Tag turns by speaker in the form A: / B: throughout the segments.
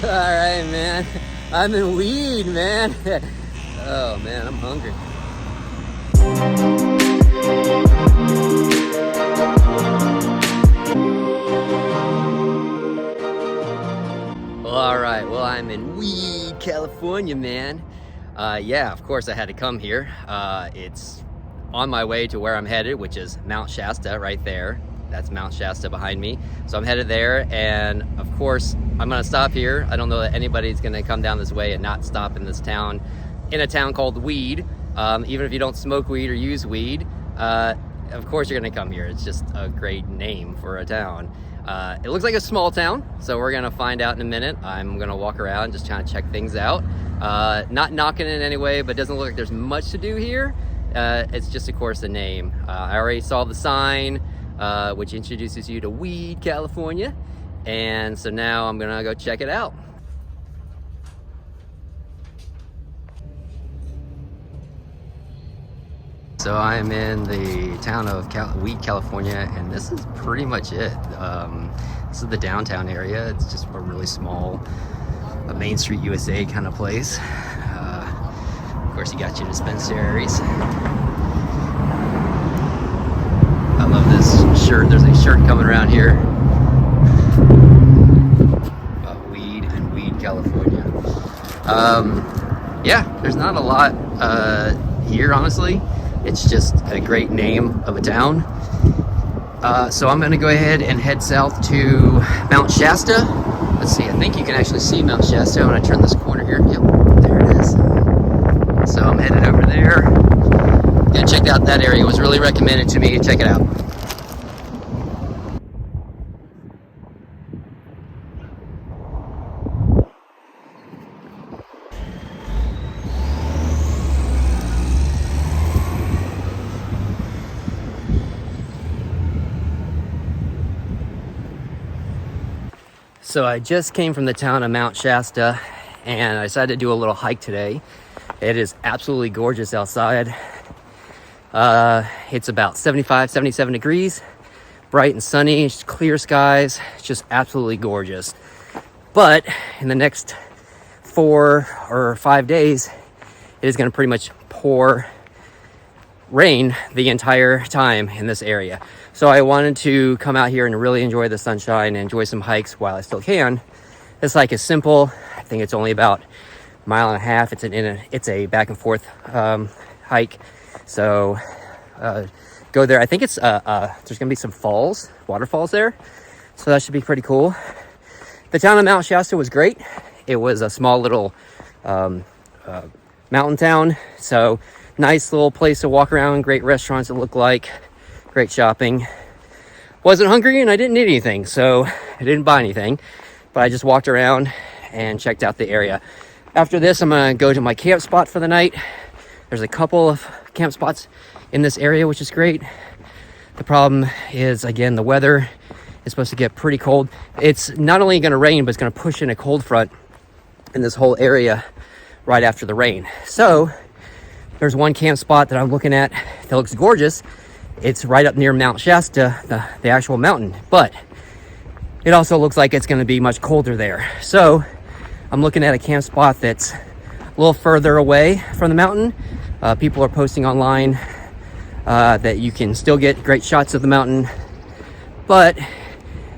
A: right, man. I'm in weed, man. Oh, man, I'm hungry. Well, all right. Well, I'm in Weed, California, man. Yeah, of course I had to come here. It's on my way to where I'm headed, which is Mt Shasta right there. That's Mt Shasta behind me. So I'm headed there, and of course I'm gonna stop here. I don't know that anybody's gonna come down this way and not stop in this town, in a town called Weed. Even if you don't smoke weed or use weed, of course you're gonna come here. It's just a great name for a town. It looks like a small town, so we're gonna find out in a minute. I'm gonna walk around, just trying to check things out. Not knocking it in any way, but it doesn't look like there's much to do here. It's just, of course, a name. I already saw the sign, which introduces you to Weed, California. And so now I'm gonna go check it out. So I'm in the town of Weed, California, and this is pretty much it. This is the downtown area. It's just a really small, a Main Street USA kind of place. Of course, you got your dispensaries. I love this shirt. There's a shirt coming around here about weed and Weed, California. Yeah, there's not a lot here, honestly. It's just a great name of a town. So I'm gonna go ahead and head south to Mt Shasta. Let's see, I think you can actually see Mt Shasta. I'm gonna turn this corner here. Yep, there it is. So I'm headed over there. Gonna check out that area. It was really recommended to me. Check it out. So I just came from the town of Mt Shasta, and I decided to do a little hike today. It is absolutely gorgeous outside. It's about 75, 77 degrees, bright and sunny, it's clear skies. It's just absolutely gorgeous. But in the next 4 or 5 days, it is going to pretty much pour rain the entire time in this area. So I wanted to come out here and really enjoy the sunshine and enjoy some hikes while I still can. This hike is simple. I think it's only about 1.5 miles. It's a back and forth hike. So go there. I think it's there's gonna be some falls, waterfalls there. So that should be pretty cool. The town of Mt Shasta was great. It was a small little mountain town. So nice little place to walk around, great restaurants it looked like, great shopping. Wasn't hungry and I didn't need anything, so I didn't buy anything, but I just walked around and checked out the area. After this, I'm gonna go to my camp spot for the night. There's a couple of camp spots in this area, which is great. The problem is, again, the weather is supposed to get pretty cold. It's not only gonna rain, but it's gonna push in a cold front in this whole area right after the rain. So there's one camp spot that I'm looking at that looks gorgeous. It's right up near Mt Shasta, the actual mountain, but it also looks like it's going to be much colder there. So I'm looking at a camp spot that's a little further away from the mountain. People are posting online that you can still get great shots of the mountain, but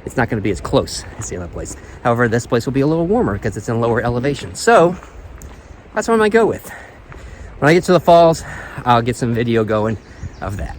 A: it's not going to be as close as the other place. However, this place will be a little warmer because it's in lower elevation. So that's what I'm going to go with. When I get to the falls, I'll get some video going of that.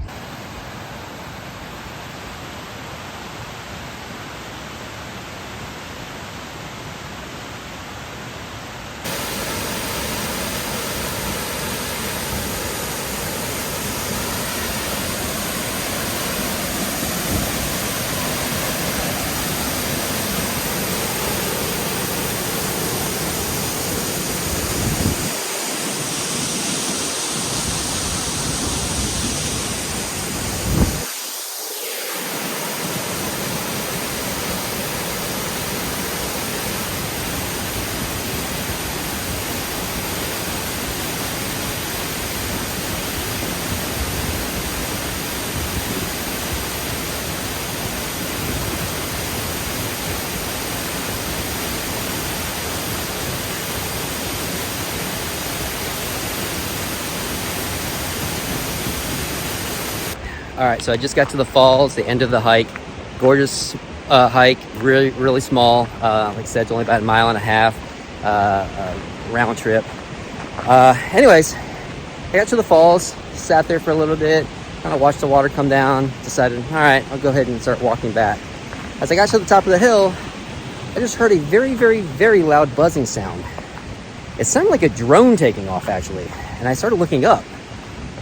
A: All right, so I just got to the falls, the end of the hike. Gorgeous hike, really, really small. Like I said, it's only about 1.5 miles round trip. Anyways, I got to the falls, sat there for a little bit, kind of watched the water come down, decided, all right, I'll go ahead and start walking back. As I got to the top of the hill, I just heard a very, very, very loud buzzing sound. It sounded like a drone taking off, actually, and I started looking up.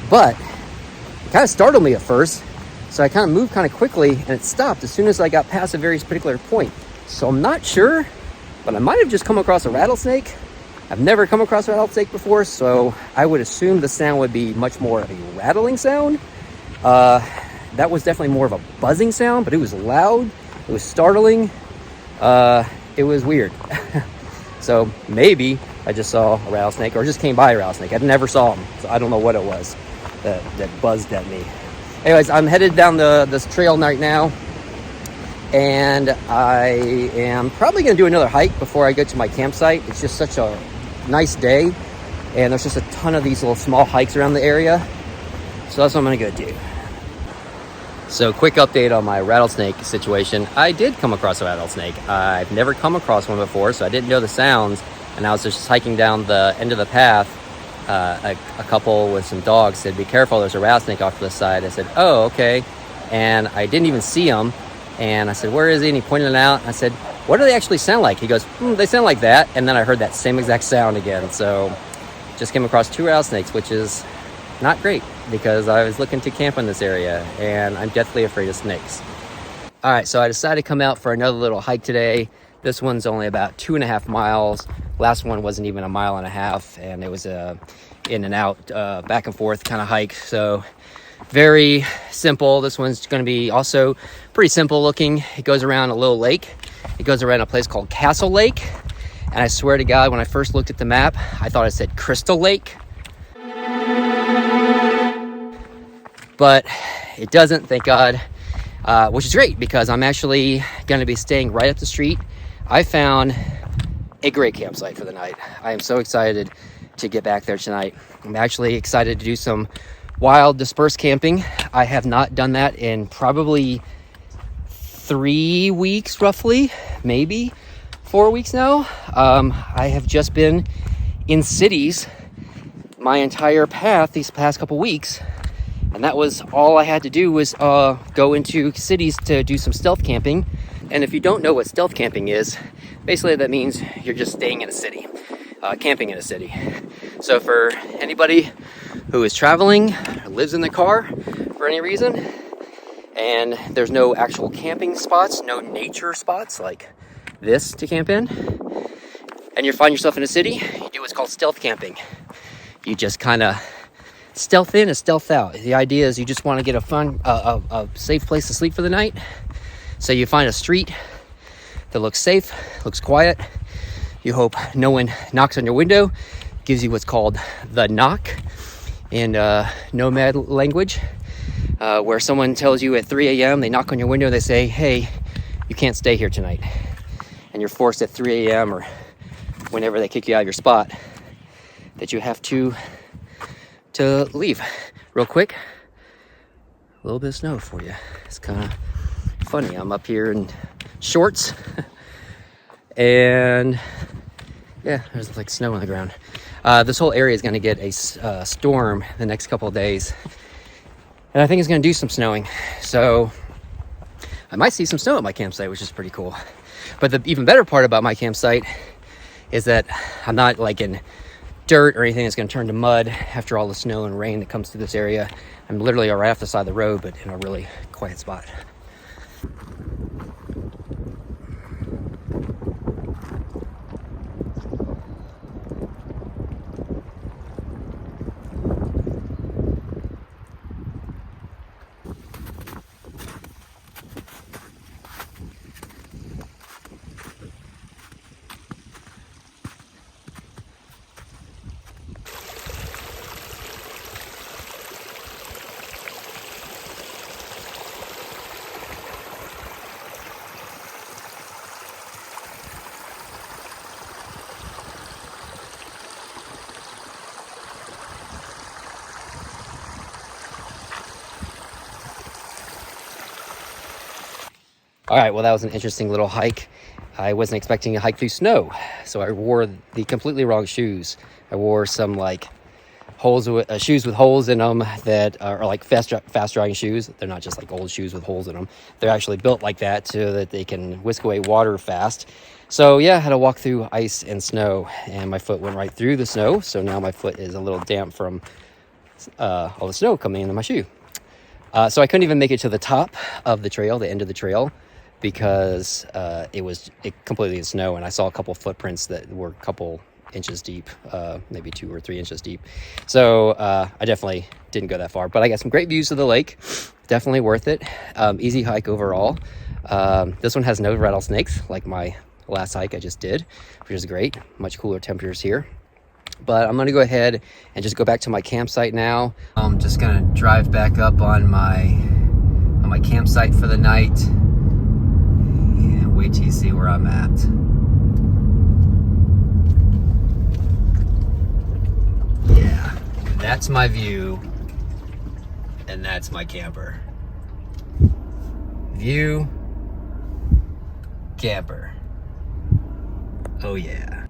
A: But it kind of startled me at first, so I kind of moved kind of quickly, and it stopped as soon as I got past a very particular point. So I'm not sure, but I might have just come across a rattlesnake. I've never come across a rattlesnake before, so I would assume the sound would be much more of a rattling sound. That was definitely more of a buzzing sound, but it was loud, it was startling, it was weird. So maybe I just saw a rattlesnake, or just came by a rattlesnake. I never saw him, so I don't know what it was that buzzed at me. Anyways, I'm headed down this trail right now, and I am probably going to do another hike before I go to my campsite. It's just such a nice day, and there's just a ton of these little small hikes around the area, so that's what I'm going to go do. So quick update on my rattlesnake situation. I did come across a rattlesnake. I've never come across one before, so I didn't know the sounds, and I was just hiking down the end of the path. A couple with some dogs said, "Be careful, there's a rattlesnake off to the side." I said, "Oh, okay." And I didn't even see him. And I said, "Where is he?" And he pointed it out. I said, "What do they actually sound like?" He goes, "They sound like that." And then I heard that same exact sound again. So just came across 2 rattlesnakes, which is not great because I was looking to camp in this area and I'm deathly afraid of snakes. All right, so I decided to come out for another little hike today. This one's only about 2.5 miles. Last one wasn't even 1.5 miles, and it was a in and out, back and forth kind of hike. So very simple. This one's going to be also pretty simple looking. It goes around a little lake. It goes around a place called Castle Lake. And I swear to God, when I first looked at the map, I thought it said Crystal Lake. But it doesn't, thank God, which is great because I'm actually going to be staying right up the street. I found a great campsite for the night. I am so excited to get back there tonight. I'm actually excited to do some wild dispersed camping. I have not done that in probably 3 weeks, roughly, maybe 4 weeks now. I have just been in cities my entire path these past couple weeks, and that was all I had to do was go into cities to do some stealth camping. And if you don't know what stealth camping is, basically that means you're just staying in a city, camping in a city. So for anybody who is traveling or lives in the car for any reason, and there's no actual camping spots, no nature spots like this to camp in, and you find yourself in a city, you do what's called stealth camping. You just kind of stealth in and stealth out. The idea is you just want to get a safe place to sleep for the night. So you find a street that looks safe, looks quiet. You hope no one knocks on your window, gives you what's called the knock in nomad language, where someone tells you at 3 a.m., they knock on your window, they say, "Hey, you can't stay here tonight." And you're forced at 3 a.m. or whenever they kick you out of your spot, that you have to leave. Real quick, a little bit of snow for you. It's kind of funny. I'm up here in shorts and yeah, there's like snow on the ground. This whole area is going to get a storm the next couple of days, and I think it's going to do some snowing. So I might see some snow at my campsite, which is pretty cool. But the even better part about my campsite is that I'm not like in dirt or anything that's going to turn to mud after all the snow and rain that comes through this area. I'm literally right off the side of the road, but in a really quiet spot. All right, well, that was an interesting little hike. I wasn't expecting to hike through snow, so I wore the completely wrong shoes. I wore some like shoes with holes in them that are like fast drying shoes. They're not just like old shoes with holes in them. They're actually built like that so that they can whisk away water fast. So yeah, I had to walk through ice and snow, and my foot went right through the snow. So now my foot is a little damp from all the snow coming into my shoe. So I couldn't even make it to the top of the trail, the end of the trail, because it completely in snow, and I saw a couple footprints that were a couple inches deep, maybe 2 or 3 inches deep. So I definitely didn't go that far, but I got some great views of the lake. Definitely worth it. Easy hike overall. This one has no rattlesnakes like my last hike I just did, which is great. Much cooler temperatures here. But I'm gonna go ahead and just go back to my campsite now. I'm just gonna drive back up on my campsite for the night and wait till you see where I'm at. Yeah, that's my view, and that's my camper. View, camper. Oh yeah.